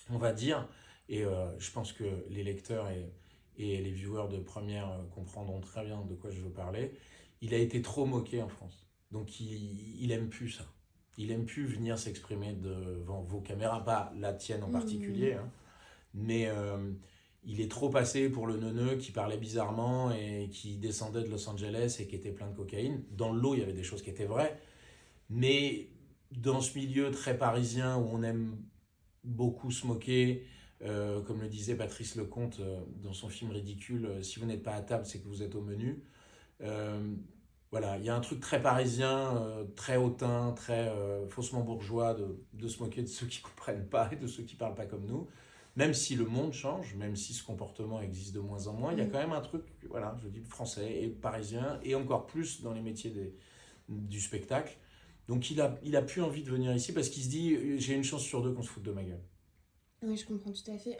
on va dire. Et je pense que les lecteurs et les viewers de première comprendront très bien de quoi je veux parler. Il a été trop moqué en France. Donc il aime plus ça. Il aime plus venir s'exprimer devant vos caméras, pas la tienne en Mhm. particulier, hein, mais il est trop passé pour le neuneu qui parlait bizarrement et qui descendait de Los Angeles et qui était plein de cocaïne. Dans le lot, il y avait des choses qui étaient vraies, mais dans ce milieu très parisien où on aime beaucoup se moquer, comme le disait Patrice Lecomte dans son film Ridicule, si vous n'êtes pas à table, c'est que vous êtes au menu. Euh, voilà, il y a un truc très parisien, très hautain, très faussement bourgeois de se moquer de ceux qui ne comprennent pas et de ceux qui ne parlent pas comme nous. Même si le monde change, même si ce comportement existe de moins en moins, il y a quand Mhm. même un truc, voilà, je dis français et parisien, et encore plus dans les métiers du spectacle. Donc il a plus envie de venir ici parce qu'il se dit j'ai une chance sur deux qu'on se foute de ma gueule. Oui, je comprends tout à fait.